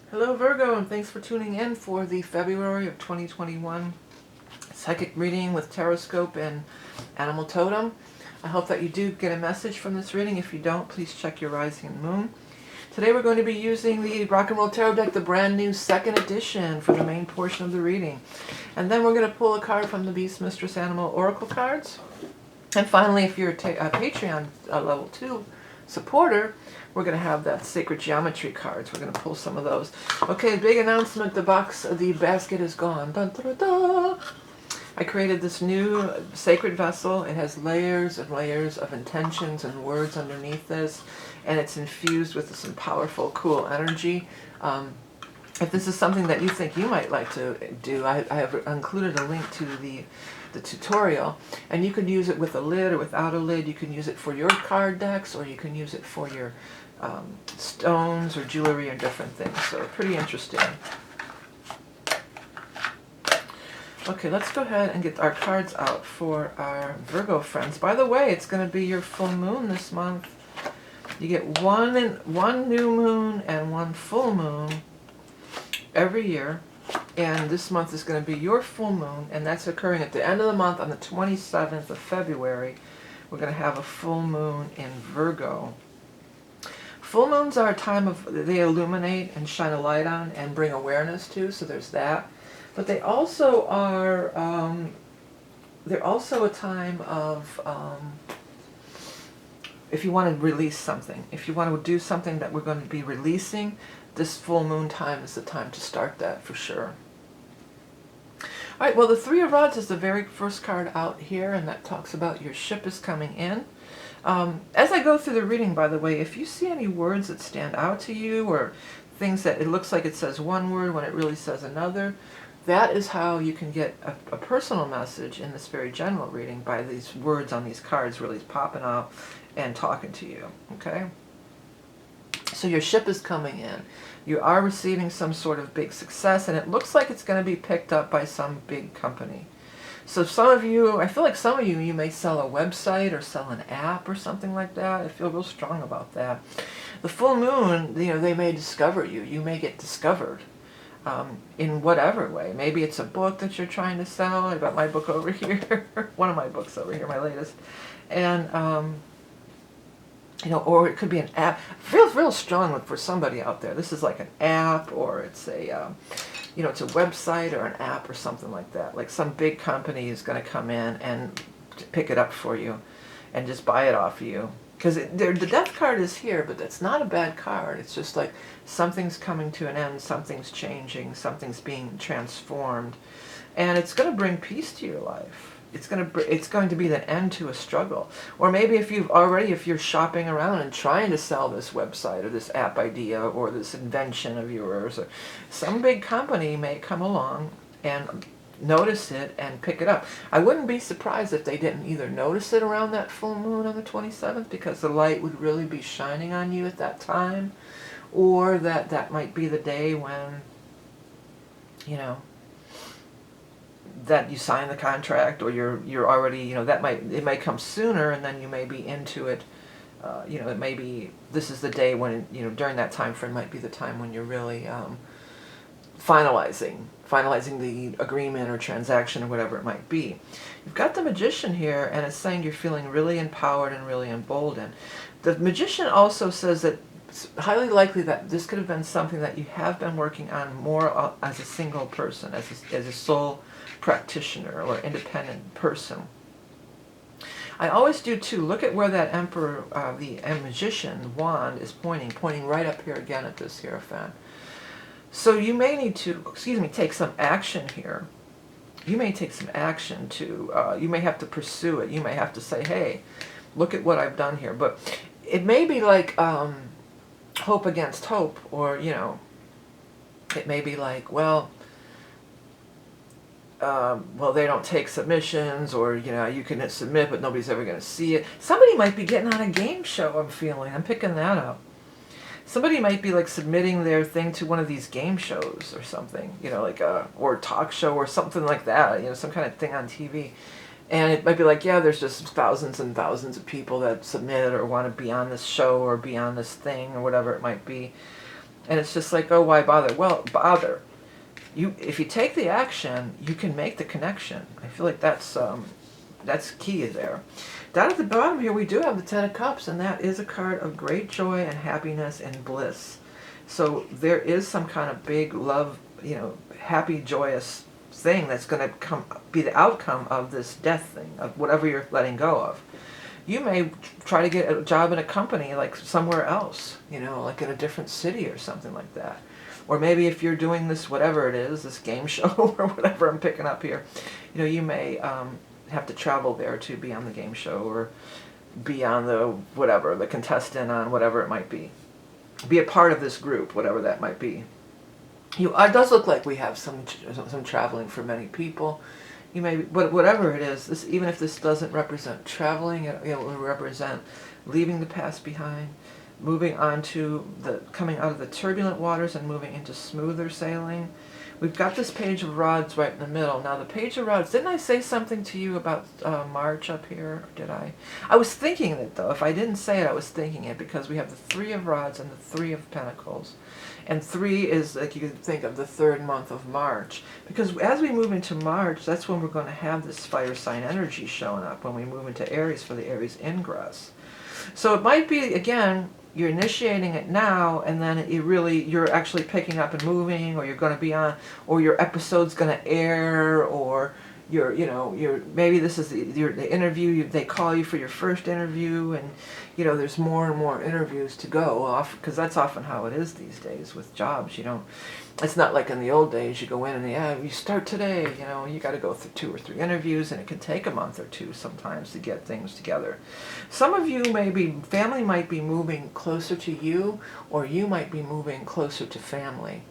Hello Virgo, and thanks for tuning in for the February of 2021 psychic reading with Taroscope and Animal Totem. I hope that you do get a message from this reading. If you don't, please check your rising and moon. Today we're going to be using the Rock and Roll Tarot deck, the brand new second edition, for the main portion of the reading. And then we're going to pull a card from the Beast Mistress Animal Oracle cards. And finally, if you're a Patreon level 2 supporter, we're going to have that Sacred Geometry cards. We're going to pull some of those. Okay, big announcement. The basket is gone. Dun, dun, dun, dun. I created this new sacred vessel. It has layers and layers of intentions and words underneath this. And it's infused with some powerful, cool energy. If this is something that you think you might like to do, I have included a link to the tutorial, and you can use it with a lid or without a lid. You can use it for your card decks, or you can use it for your stones or jewelry or different things. So pretty interesting. Okay, let's go ahead and get our cards out for our Virgo friends. By the way, it's going to be your full moon this month. You get one new moon and one full moon every year. And this month is going to be your full moon, and that's occurring at the end of the month on the 27th of February. We're going to have a full moon in Virgo. Full moons are a time they illuminate and shine a light on and bring awareness to, so there's that. But they also are, they're also a time of, if you want to release something, if you want to do something that we're going to be releasing, this full moon time is the time to start that for sure. All right, well, the Three of Rods is the very first card out here, and that talks about your ship is coming in. As I go through the reading, by the way, if you see any words that stand out to you, or things that it looks like it says one word when it really says another, that is how you can get a personal message in this very general reading, by these words on these cards really popping out and talking to you, okay? So your ship is coming in. You are receiving some sort of big success, and it looks like it's going to be picked up by some big company. So some of you, I feel like some of you may sell a website or sell an app or something like that. I feel real strong about that. The full moon, they may discover you. You may get discovered in whatever way. Maybe it's a book that you're trying to sell. I've got my book over here, one of my books over here, my latest. And or it could be an app. Feels real strong for somebody out there. This is like an app, or it's a, it's a website or an app or something like that. Like some big company is going to come in and pick it up for you and just buy it off you. Because the death card is here, but that's not a bad card. It's just like something's coming to an end, something's changing, something's being transformed. And it's going to bring peace to your life. It's going to be the end to a struggle. Or maybe if you're shopping around and trying to sell this website or this app idea or this invention of yours, or some big company may come along and notice it and pick it up. I wouldn't be surprised if they didn't either notice it around that full moon on the 27th, because the light would really be shining on you at that time, or that might be the day when, that you sign the contract, or you're already, it might come sooner, and then you may be into it. It may be, this is the day when, during that time frame might be the time when you're really finalizing the agreement or transaction or whatever it might be. You've got the Magician here, and it's saying you're feeling really empowered and really emboldened. The Magician also says that it's highly likely that this could have been something that you have been working on more as a single person, as a sole practitioner or independent person. I always do too. Look at where that Emperor, the Magician wand is pointing right up here again at this Hierophant. So you may need to, take some action here. You may take some action to, you may have to pursue it. You may have to say, hey, look at what I've done here. But it may be like hope against hope, or, it may be like, well, they don't take submissions, or, you can submit, but nobody's ever going to see it. Somebody might be getting on a game show, I'm picking that up. Somebody might be like submitting their thing to one of these game shows or something, or a talk show or something like that, some kind of thing on TV. And it might be like, yeah, there's just thousands and thousands of people that submit or want to be on this show or be on this thing or whatever it might be. And it's just like, oh, why bother? Well, bother. If you take the action, you can make the connection. I feel like that's key there. Down at the bottom here, we do have the Ten of Cups, and that is a card of great joy and happiness and bliss. So there is some kind of big love, happy, joyous thing that's going to be the outcome of this death thing, of whatever you're letting go of. You may try to get a job in a company like somewhere else, like in a different city or something like that. Or maybe if you're doing this, whatever it is, this game show or whatever I'm picking up here, you may have to travel there to be on the game show or be on the contestant on whatever it might be. Be a part of this group, whatever that might be. It does look like we have some traveling for many people. You may, but whatever it is, even if this doesn't represent traveling, it will represent leaving the past behind, moving on to coming out of the turbulent waters and moving into smoother sailing. We've got this Page of Rods right in the middle. Now the Page of Rods, didn't I say something to you about March up here? Did I? I was thinking it though. If I didn't say it, I was thinking it, because we have the Three of Rods and the Three of Pentacles. And 3 is, like, you can think of the third month of March. Because as we move into March, that's when we're going to have this fire sign energy showing up, when we move into Aries for the Aries ingress. So it might be, again, you're initiating it now, and then you're actually picking up and moving, or you're going to be on, or your episode's going to air, or maybe this is the interview, they call you for your first interview, and there's more and more interviews to go off, because that's often how it is these days with jobs. It's not like in the old days, you go in and you start today, you got to go through 2 or 3 interviews, and it can take a month or 2 sometimes to get things together. Some of you family might be moving closer to you, or you might be moving closer to family.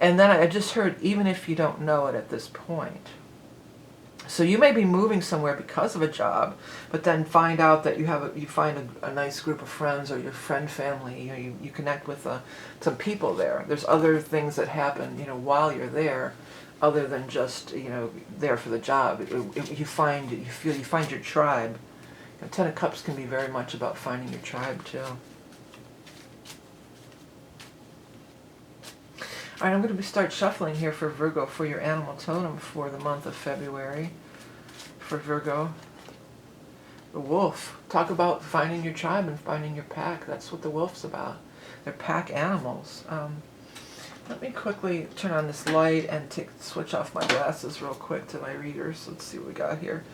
And then I just heard, even if you don't know it at this point. So you may be moving somewhere because of a job, but then find out that you find a nice group of friends, or your friend family, you connect with some people there. There's other things that happen, while you're there, other than just, there for the job. You find your tribe. Ten of Cups can be very much about finding your tribe too. All right, I'm going to start shuffling here for Virgo for your animal totem for the month of February. For Virgo, the wolf. Talk about finding your tribe and finding your pack. That's what the wolf's about. They're pack animals. Let me quickly turn on this light and switch off my glasses real quick to my readers. Let's see what we got here.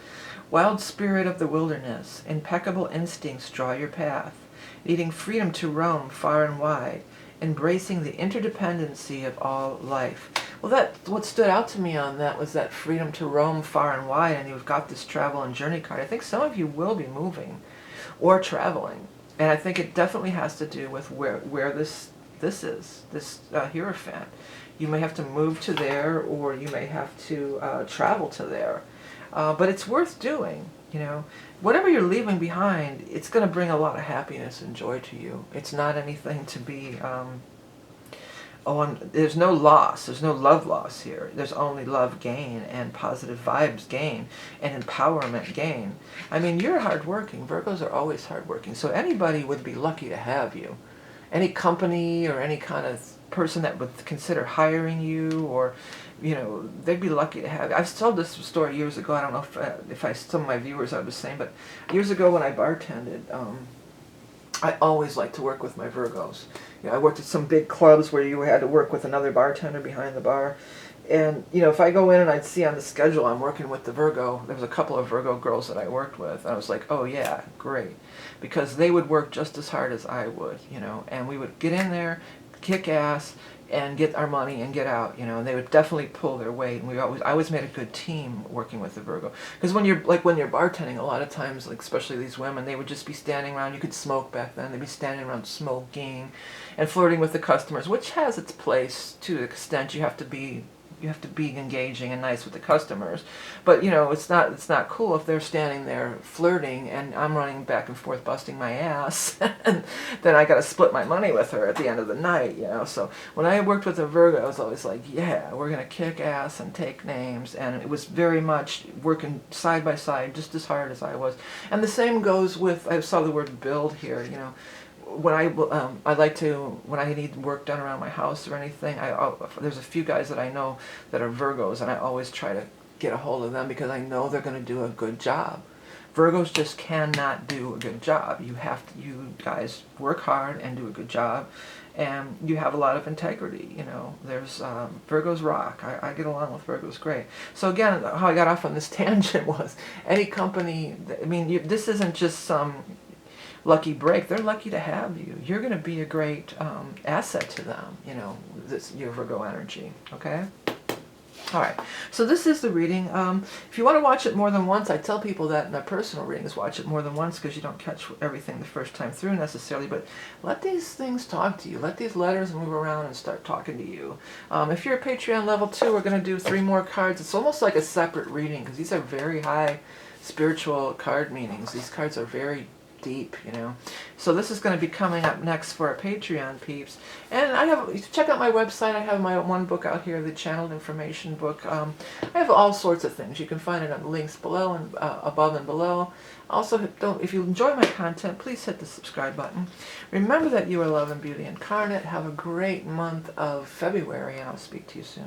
Wild spirit of the wilderness. Impeccable instincts draw your path. Needing freedom to roam far and wide. Embracing the interdependency of all life. Well, what stood out to me on that was that freedom to roam far and wide, and you've got this travel and journey card. I think some of you will be moving or traveling, and I think it definitely has to do with where this is, this Hierophant. You may have to move to there, or you may have to travel to there, but it's worth doing. Whatever you're leaving behind, it's going to bring a lot of happiness and joy to you. It's not anything to be, there's no loss, there's no love loss here. There's only love gain and positive vibes gain and empowerment gain. I mean, you're hardworking. Virgos are always hardworking. So anybody would be lucky to have you. Any company or any kind of person that would consider hiring you, or they'd be lucky to have you. I've told this story years ago. I don't know if some of my viewers are the same, but years ago when I bartended, I always liked to work with my Virgos. I worked at some big clubs where you had to work with another bartender behind the bar. And, if I go in and I'd see on the schedule I'm working with the Virgo, there was a couple of Virgo girls that I worked with, and I was like, oh yeah, great. Because they would work just as hard as I would, and we would get in there, kick ass, and get our money and get out, and they would definitely pull their weight. And I always made a good team working with the Virgo. Because when you're bartending, a lot of times, especially these women, they would just be standing around. You could smoke back then. They'd be standing around smoking and flirting with the customers, which has its place to an extent. You have to be engaging and nice with the customers, but it's not cool if they're standing there flirting and I'm running back and forth busting my ass, and then I got to split my money with her at the end of the night. So when I worked with a Virgo, I was always like, yeah, we're gonna kick ass and take names, and it was very much working side by side just as hard as I was. And the same goes with, I saw the word build here. when I like to, when I need work done around my house or anything, there's a few guys that I know that are Virgos, and I always try to get a hold of them because I know they're going to do a good job. Virgos just cannot do a good job. You guys work hard and do a good job, and you have a lot of integrity. You know, there's Virgos rock. I get along with Virgos great. So again, how I got off on this tangent was any company. I mean, this isn't just some lucky break. They're lucky to have you. You're going to be a great asset to them. You know, your Virgo energy. Okay. All right, so this is the reading. If you want to watch it more than once, I tell people that in their personal readings, watch it more than once because you don't catch everything the first time through necessarily, but let these things talk to you. Let these letters move around and start talking to you. If you're a Patreon level 2, we're going to do 3 more cards. It's almost like a separate reading because these are very high spiritual card meanings. These cards are very deep, you know. So this is going to be coming up next for our Patreon peeps. And check out my website. I have my one book out here, the Channeled Information book. I have all sorts of things. You can find it on the links below and above and below. Also, if you enjoy my content, please hit the subscribe button. Remember that you are love and beauty incarnate. Have a great month of February, and I'll speak to you soon.